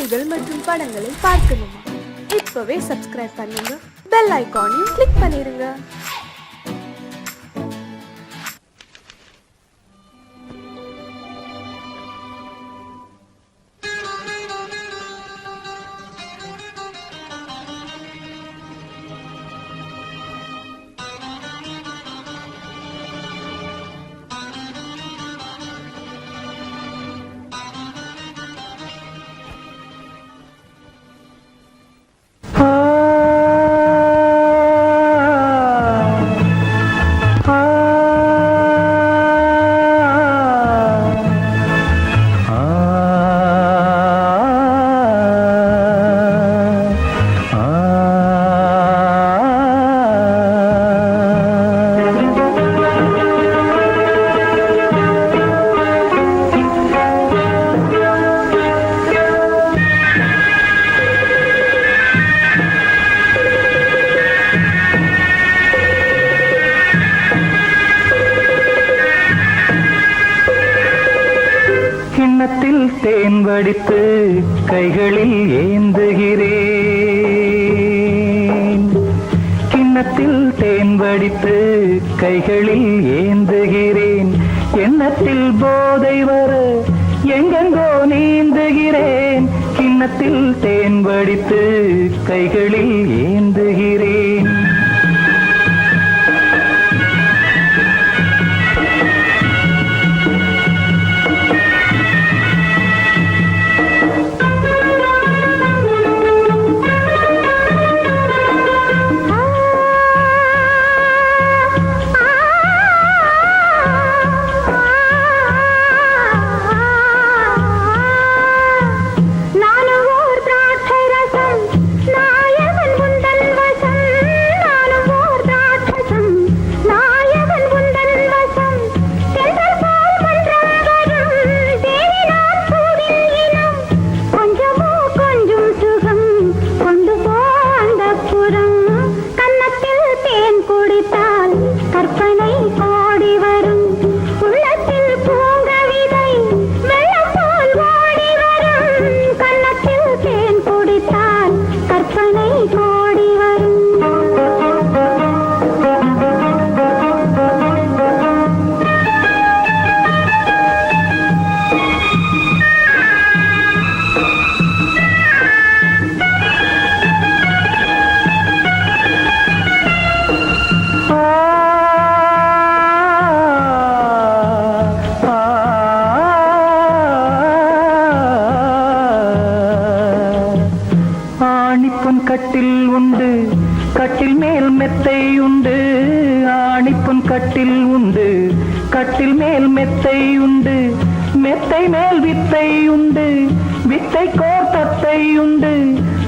பாடல்கள் மற்றும் படங்களை பார்க்கணுமா? இப்பவே சப்ஸ்கிரைப் பண்ணுங்க, பெல் ஐகானையும் கிளிக் பண்ணிருங்க. தேன் வடித்து கைகளில் ஏந்துகிறேன், கிண்ணத்தில் தேன் வடித்து கைகளில் ஏந்துகிறேன், எண்ணத்தில் போதை வர எங்கெங்கோ நீந்துகிறேன், கிண்ணத்தில் தேன் வடித்து கைகளில் ஏந்துகிறேன். கட்டில் உண்டு, கட்டில் மேல் மெத்தை உண்டு, ஆணிப்பொன் கட்டில் உண்டு, கட்டில் மேல் மெத்தை உண்டு, மெத்தை மேல் வித்தை உண்டு, வித்தை கோர் தத்தை உண்டு,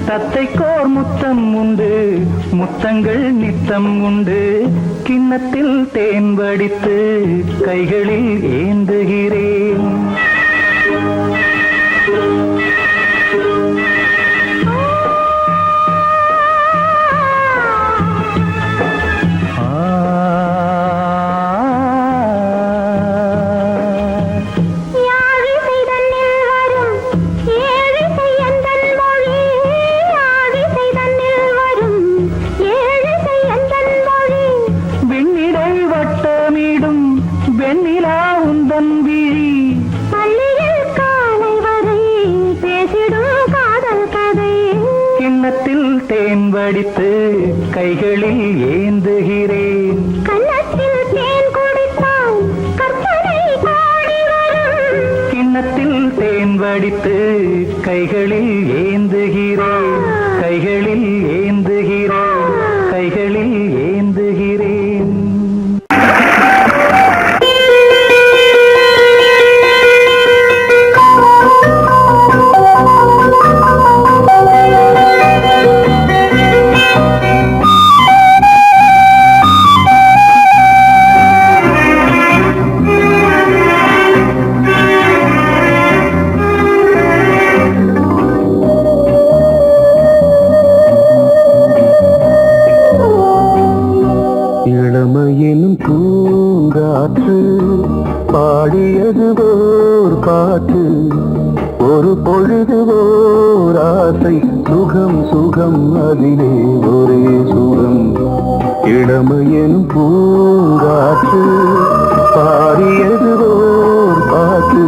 தத்தை கோர் முத்தம் உண்டு, முத்தங்கள் நித்தம் உண்டு, கிண்ணத்தில் தேன் வடித்து கைகளில் ஏந்துகிறேன். தேன் வடித்து கைகளில் ஏந்துகிறேன், கன்னத்தில் தேன் குடித்தால் கற்பனை கோடி வரும், கிண்ணத்தில் தேன் வடித்து கைகளில் ஏந்துகிறேன், கைகளில் ஏந்துகிறேன், கைகளில் ஏந்துகிறேன். ஆசை சுகம் சுகம் அதிலே ஒரே சுகம் இளமையெனும் பூங்காற்று பாடியதுவோர் பாட்டு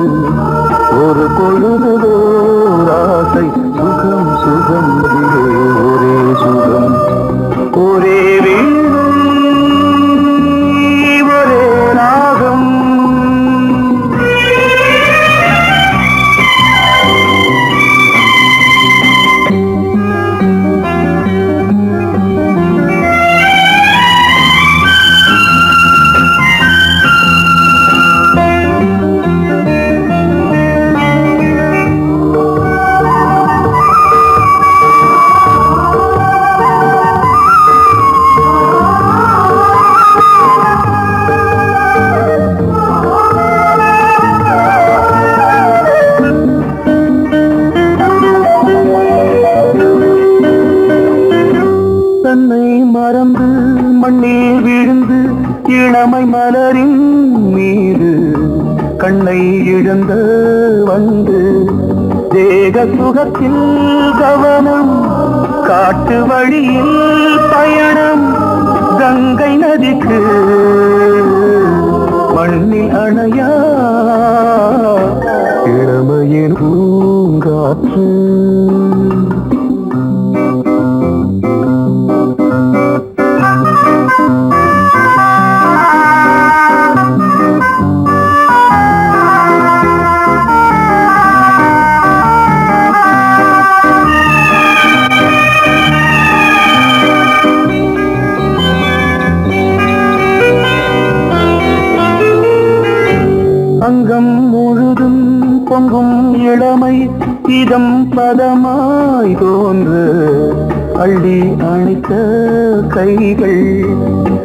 ஒரு பொழுதுவோர் ஆசை சுகம் சுகம் அதிலே ஒரே சுகம் ஒரே வீணை ஒரே ராகம் தன்னை மறந்து மண்ணில் விழுந்து இளமை மலரின் மீது கண்ணை இழந்த வந்து தேக சுகத்தில் கவனம் காட்டு வழியில் பயணம் கங்கை நதிக்கு மண்ணில் அணையா இளமையின் பூங்காற்று அங்கம் முழுதும் பொங்கும் இளமை இதம் பதமாய் தோன்று அள்ளி அணைத்த கைகள்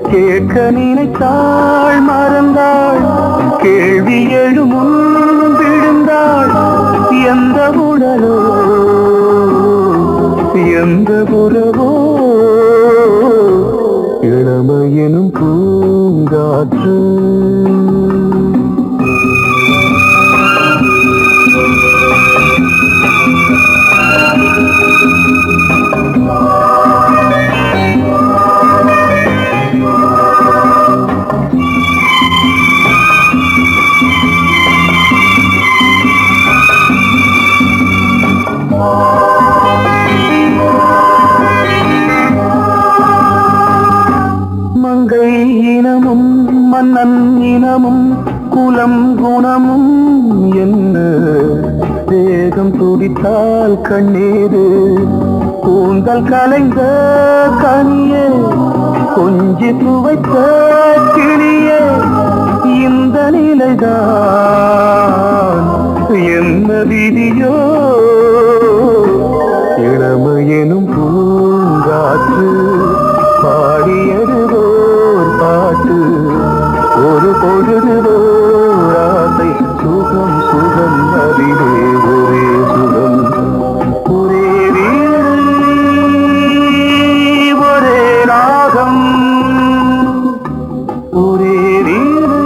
கேட்க நினைத்தாள் மறந்தாள் கேள்வி எழுமுன் விழுந்தாள் எந்த உடலோ எந்த புறவோ இளமையெனும் பூங்காற்று மங்கை இனமும் மன்னன் இனமும் குலம் குணமும் என்ன தேகம் துடித்தால் கண்ணீரு கூந்தல் கலைந்த கனியே கொஞ்சி துவைத்த கிளியே இந்த நிலைதான் என்ன விதியோ இளமையெனும் பூங்காற்று பாடியதுவோர் பாட்டு ஒரு பொழுதுவோர் ஆசை சுகம் சுகம் அதிலே ஒரே சுகம் ஒரே வீணை ஒரே ராகம் ஒரே வீணை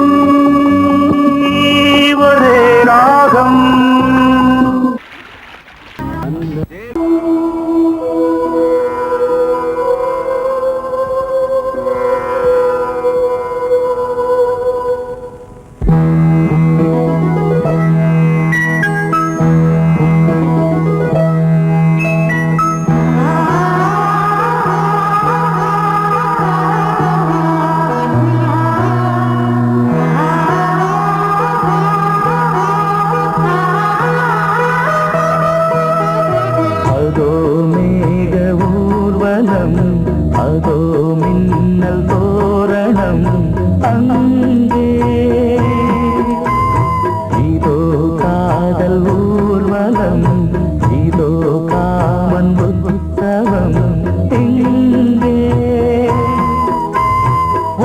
ஒரே ராகம் அதோ மேக ஊர்வலம் அதோ மின்னல் தோரணம் அங்கே இதோ காதல் ஊர்வலம் இதோ காமன் உற்சவம் இங்கே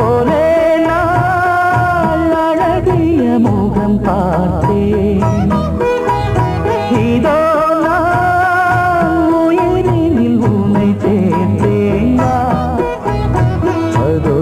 ஒரே நாள் அழகிய முகம் பார்த்தேன் இதோ உயிரினில் உன்னை சேர்ந்தேன் அதோ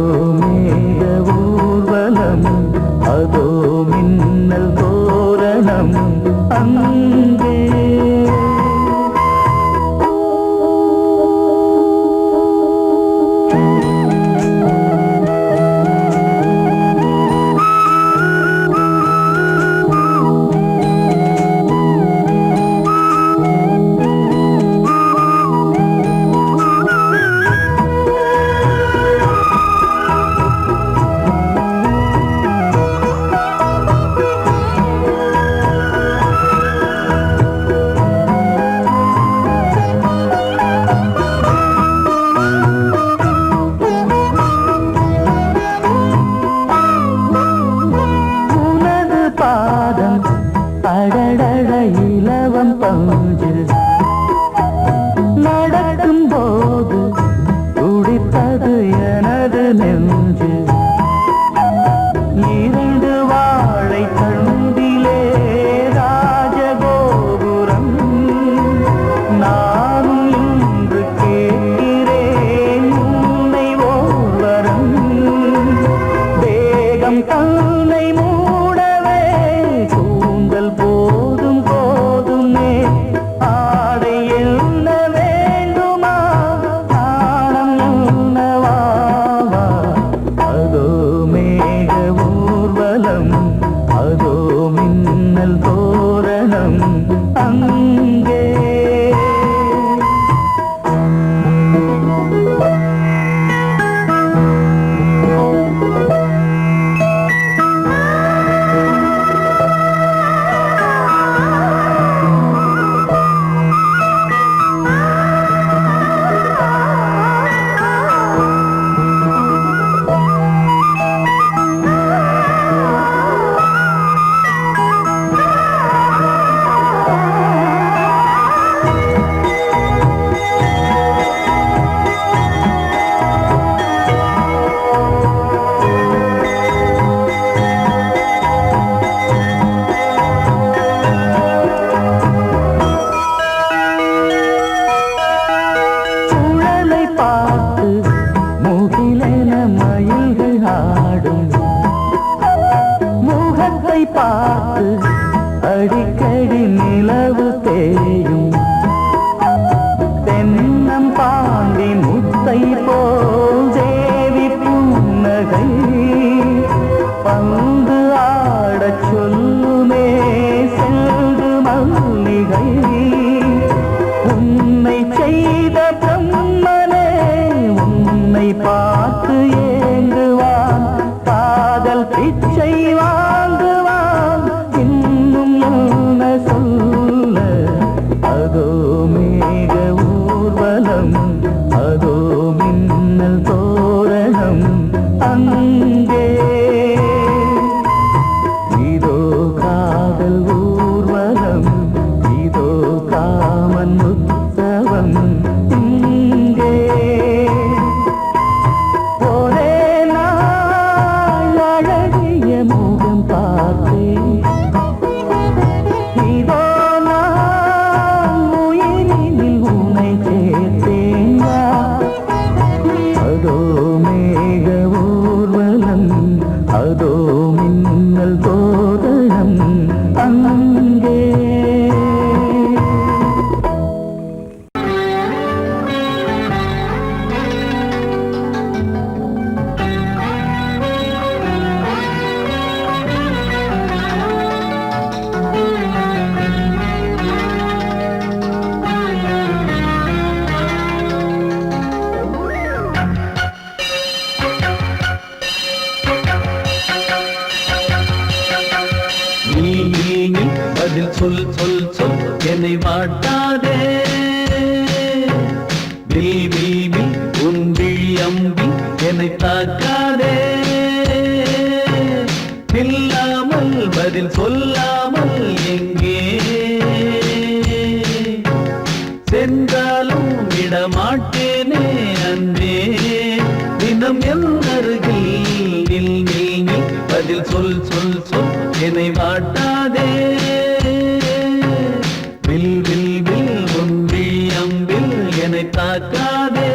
வில் வில் வில் உன் விழி அம்பி என்னை தாக்காதே, இல்லாமல் பதில் சொல்லாமல் எங்கே சென்றாலும் விடமாட்டேனே அன்பே, தினம் என் அருகில் நில் நில் நில், பதில் சொல் சொல் சொல் என்னை வாட்டாதே, வில் வில் வில் உன் விழி அம்பில் என்னை தாக்காதே.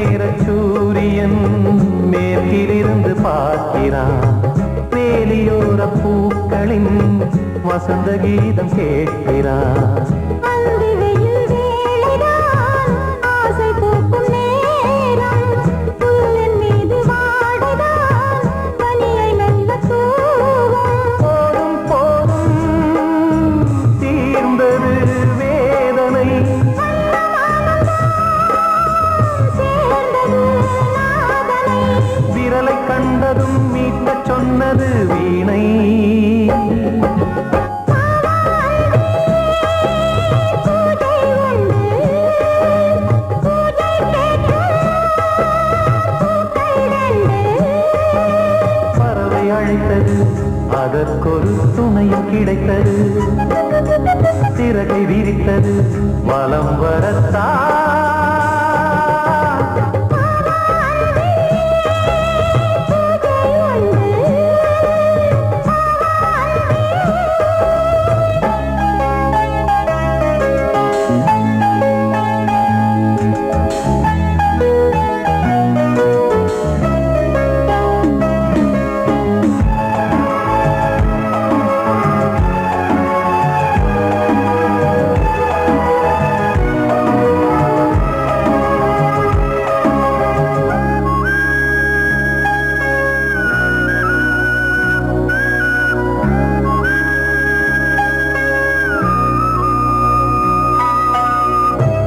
நேர சூரியன் மேற்கிலிருந்து பார்க்கிறான் வேலியோர பூக்களின் வசந்த கீதம் கேட்கிறான் அந்தி வெயில் வேளைதான் ஆசை பூக்கும் நேரம் புல்லின் மீது வாடைதான் பனியை மெல்ல தூவும் போதும் போதும் தீர்ந்தது வேதனை சேர்ந்தது நாதனை விரலை கண்டதும் மீட்டச் சொன்னது வீணை பறவை அழைத்தது அதற்கொரு துணையும் கிடைத்தது சிறகை விரித்தது வலம் வரத்தான்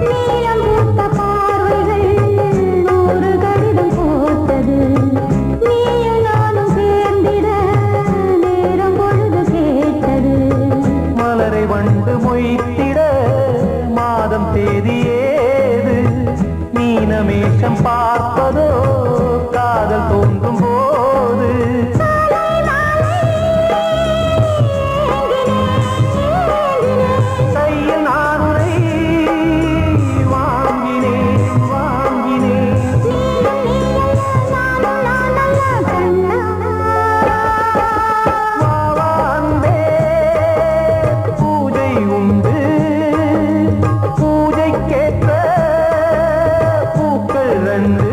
நீலம் பூத்த பார்வைகள் நூறு கடிதம் போட்டது நீயும் நானும் சேர்ந்திட நேரம் பொழுது கேட்டது மலரை வண்டு மொய்த்திட மாதம் தேதி ஏது மீனமேஷம் பார்ப்பதோ காதல் தோன்றும் போது கையில் நான் உன்னை வாங்கினேன் வாங்கினேன் வாவாந்தே பூஜை உண்டு பூஜைக்கேற்ற பூக்கள் ரெண்டு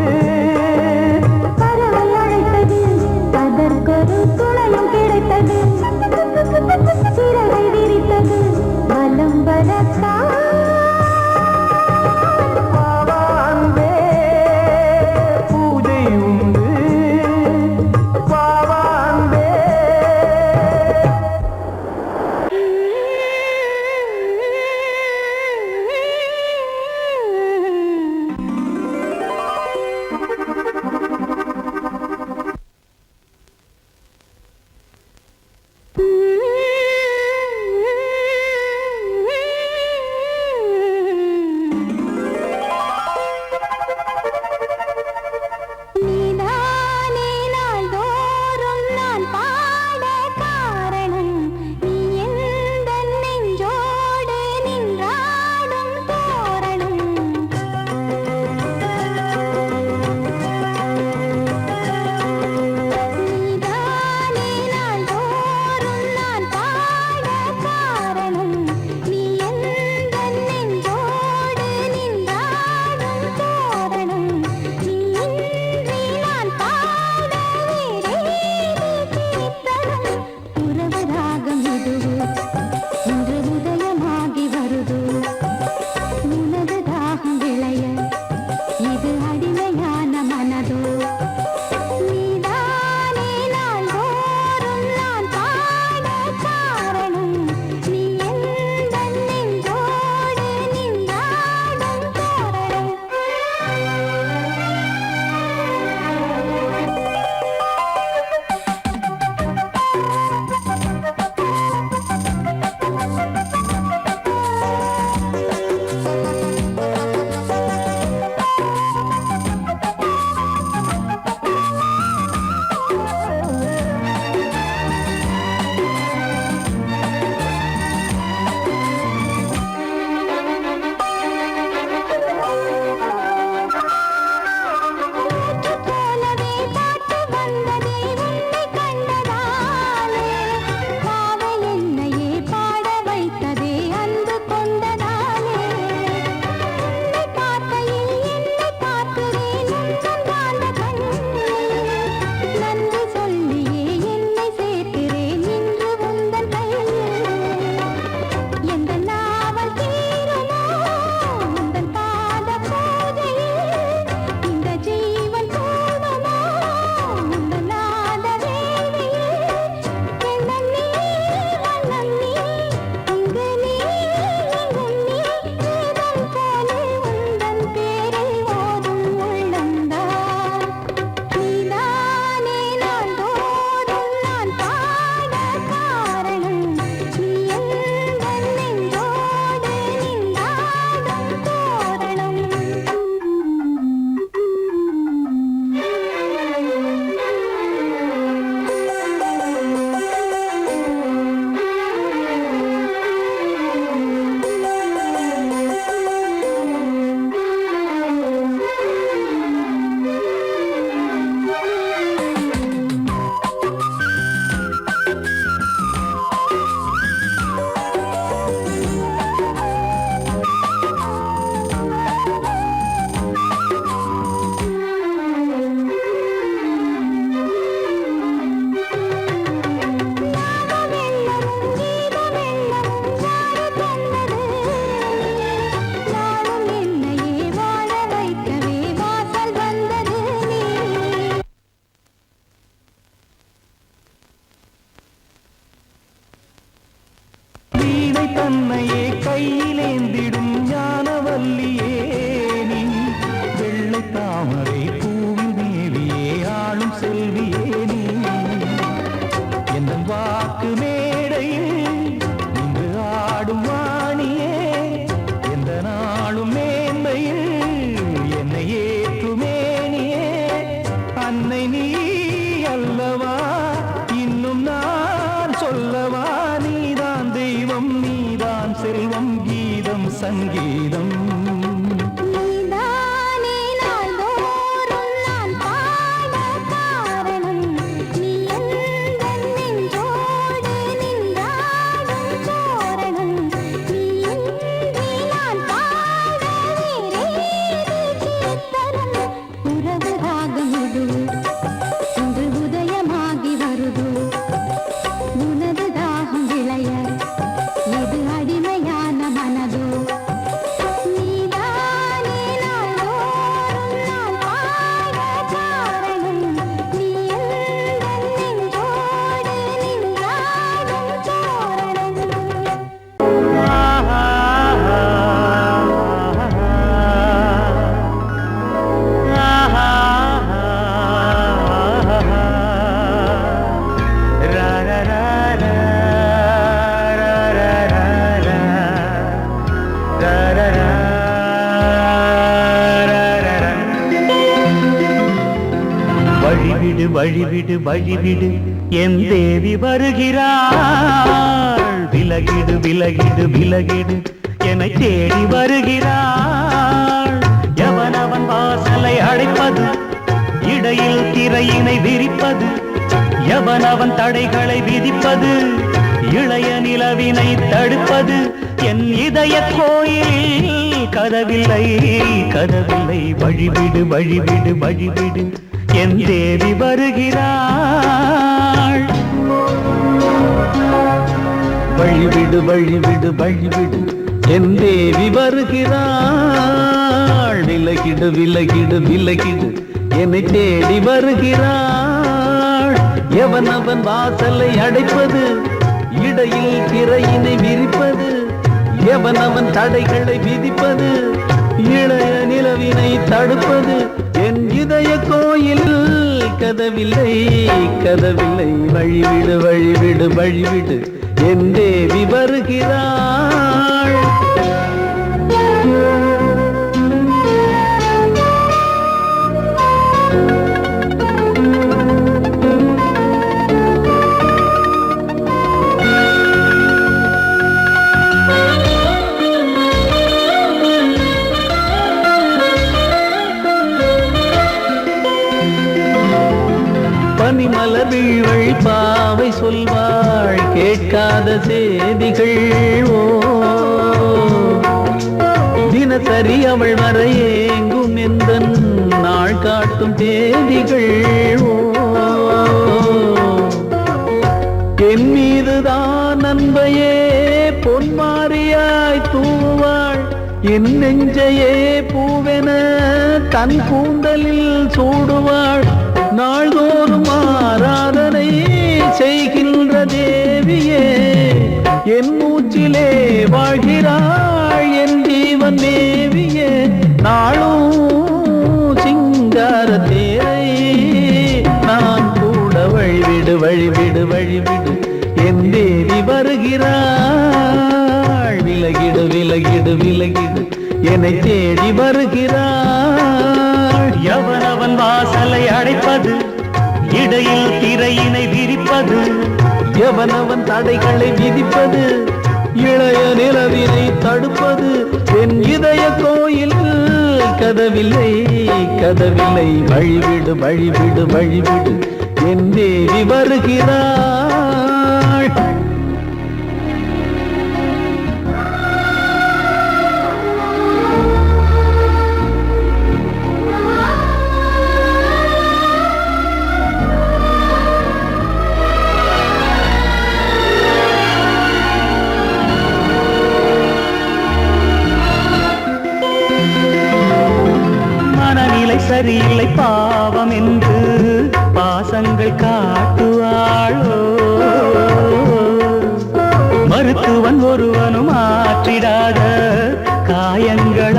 வருது இன்று உதயமாகி வருது உனது தாகம் விளைய இது அடிமையான மனதோ நீதானே நாள்தோறும் நான் பாட காரணம் நீ எந்தன் நெஞ்சோடு நின்றாடும் தோரணம் வழிவிடு வழிவிடு வழிவிடு என் தேவி வருகிறாள் விலகிடு விலகிடு விலகிடு என்னை தேடி வருகிறாள் எவனவன் வாசலை அடைப்பது இடையில் திரையினை விரிப்பது எவனவன் தடைகளை விதிப்பது இளைய நிலவினை தடுப்பது என் இதய கோயில் கதவில்லை கதவில்லை வழிவிடு வழிவிடு வழிவிடு என் தேவி வருகிறாள் வழிவிடு வழிவிடு வழிவிடு என் தேவி வருகிறாள் விலகிடு விலகிடு விலகிடு என்னை தேடி வருகிறாள் எவனவன் வாசலை அடைப்பது இடையில் திரையினை விரிப்பது எவனவன் தடைகளை விதிப்பது இளைய நிலவினை தடுப்பது என் இதய கோயில் கதவில்லை கதவில்லை வழிவிடு வழிவிடு வழிவிடு என் தேவி வருகிறாள் பனிமலர் வீழ்வழி பாவை சொல்வாள் கேட்காத செய்திகள் ஓ தினசரி அவள் வர ஏங்கும் எந்த நாள் காட்டும் தேதிகள் ஓ என் மீதுதான் அன்பையே பொன்மாரியாய் தூவாள் என் நெஞ்சையே பூவென தன் கூந்தலில் சூடுவாள் நாள்தோறும் ஆராதனை செய்கின்ற தேவியே என் மூச்சிலே வாழ்கிறாள் என் ஜீவன் தேவியே நாளும் சிங்கார தேரை நான் கூட வழிவிடு வழிவிடு வழிவிடு என் தேவி வருகிறாள் விலகிடு விலகிடு விலகிடு என்னை தேடி வருகிறாள் எவனவன் வாசலை அடைப்பது இடையில் திரையினை விரிப்பது எவனவன் தடைகளை விதிப்பது இளைய நிலவினை தடுப்பது என் இதய கோயில் கதவில்லை கதவில்லை வழிவிடு வழிவிடு வழிவிடு என் தேவி வருகிறாள் சரியில்லை பாவம் என்று பாசங்கள் காட்டுவாளோ மருத்துவன் ஒருவனும் ஆற்றிடாத காயங்களாற்றுவாளோ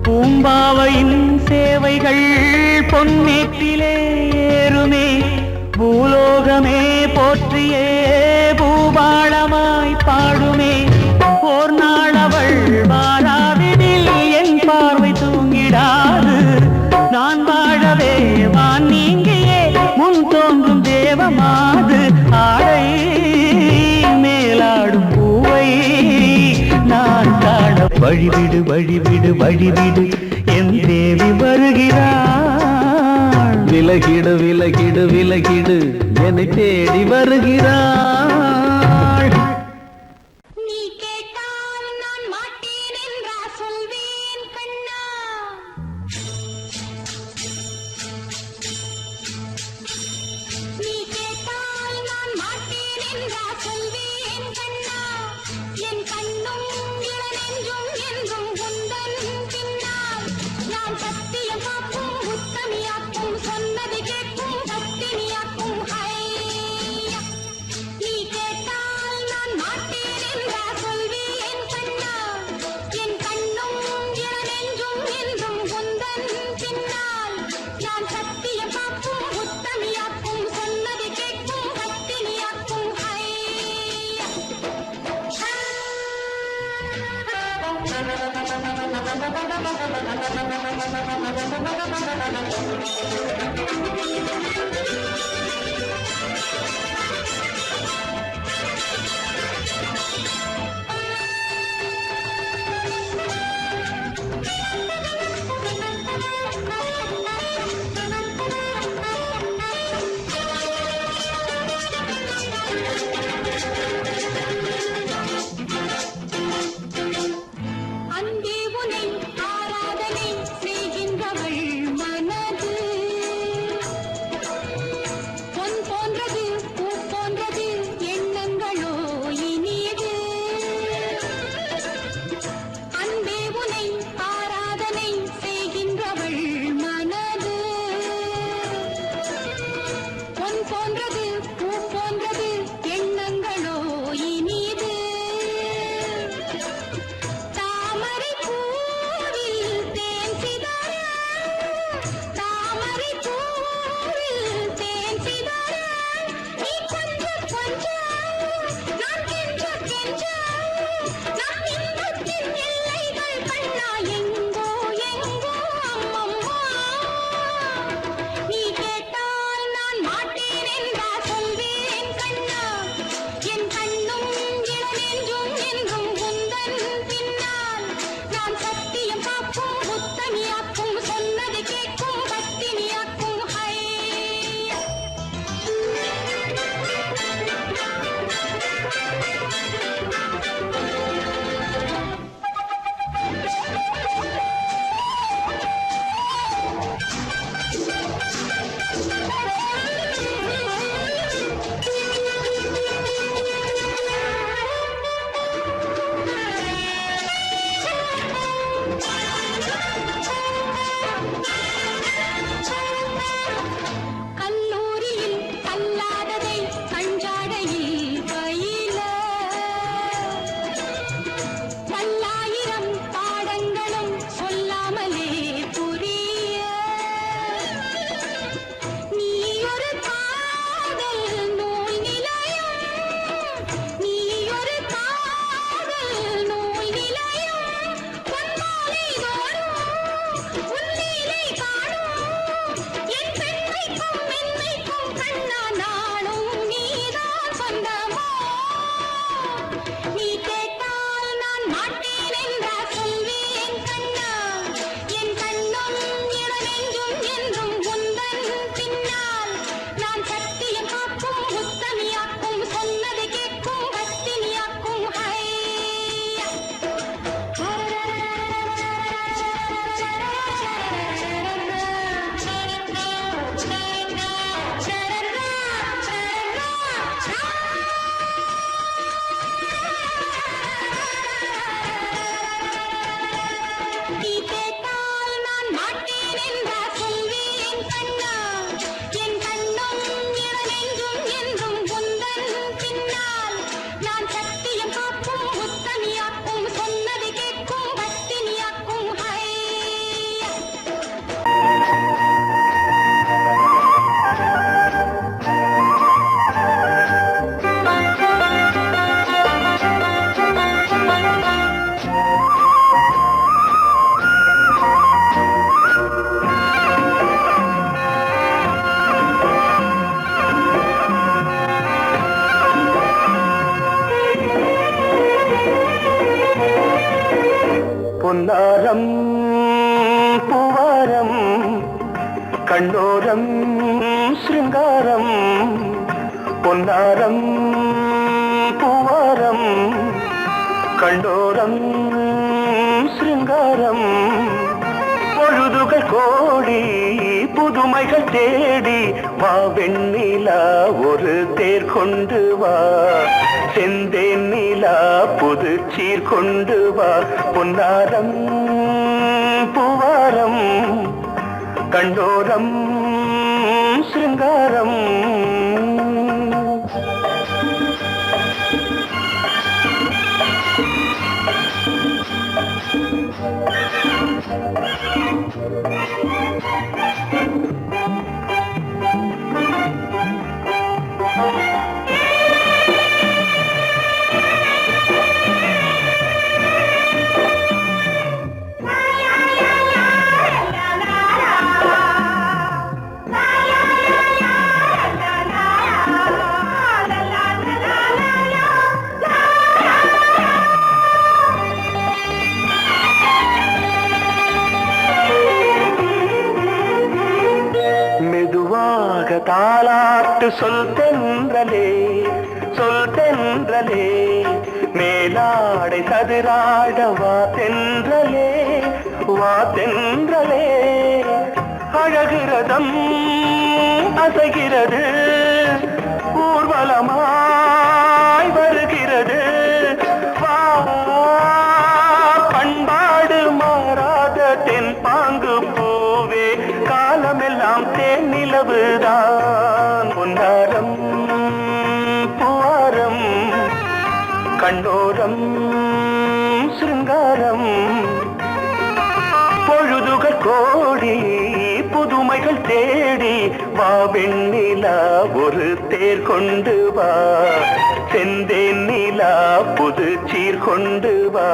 பூம்பாவையின் சேவைகள் பொன்னேற்றிலே ஏறுமே பூலோகமே போற்றியே பூபாளமாய் பாடுமே ஓர் நாள் அவள் வாராவிடில் என் பார்வை தூங்கிடாது நான் வாழவே வான் நீங்கியே முன் தோன்றும் தேவமாது ஆடை மேலாடும் பூவை நான் காண வழிவிடு வழிவிடு வழிவிடு என் தேவி வருகிறாள் விலகிடு விலகிடு விலகிடு என்னை தேடி வருகிறாள் நீ கேட்டால் நான் மாட்டேன் என்றா சொல்வேன் கண்ணா பொன்னாரம் பூவாரம் கண்ணோரம் சிருங்காரம் பொன்னாரம் பூவாரம் கண்டோரம் சிருங்காரம் பொழுதுகள் கோடி புதுமைகள் தேடி வா வெண்ணிலா ஒரு தேர் கொண்டு வா செந்தேன் நிலா புது சீர் கொண்டு வா பொன்னாரம் பூவாரம் கண்டோரம் சிருங்காரம் தாலாட்டு சொல் தென்றலே சொல் தென்றலே மேலாடை சதுராட வா தென்றலே வா தென்றலே அழகிறதம் அசைகிறது ஊர்வலமாய் வருகிறது வா பண்பாடு மாறாத தென் பாங்கு பூவே காலமெல்லாம் தேன் நிலவுதான் பொன்னாரம் பூவாரம் கண்ணோரம் சிருங்காரம் பொழுதுகள் கோடி புதுமைகள் தேடி வா வெண்ணிலா ஒரு தேர் கொண்டு வா செந்தேன் நிலா புது சீர் கொண்டு வா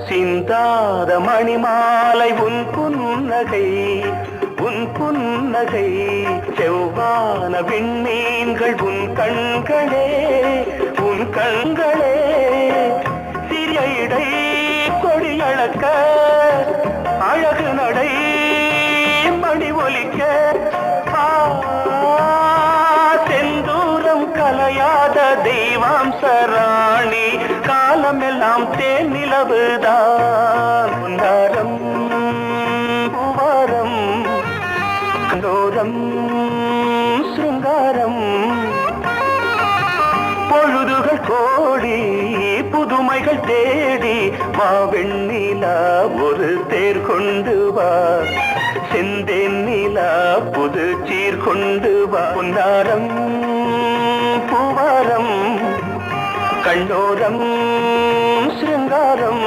சிந்தாத மணிமாலை உன் புன்னகை செவ்வான விண்மீன்கள் உன் கண்களே சிறிய இடை கொடியளக்க அழகு நடை மணி ஒலிக்க செந்தூரம் கலையாத தெய்வாம்சராணி காலமெல்லாம் தேன் நிலவுதான் பொன்னாரம் பூவாரம் கண்டோரம் சிருங்காரம் பொழுதுகள் கோடி புதுமைகள் தேடி வா வெண்ணிலா ஒரு தேர் கொண்டு வா செந்தேன் நிலா புது சீர் கொண்டு வா பொன்னாரம் பூவாரம் கண்ணோரம் சிருங்காரம்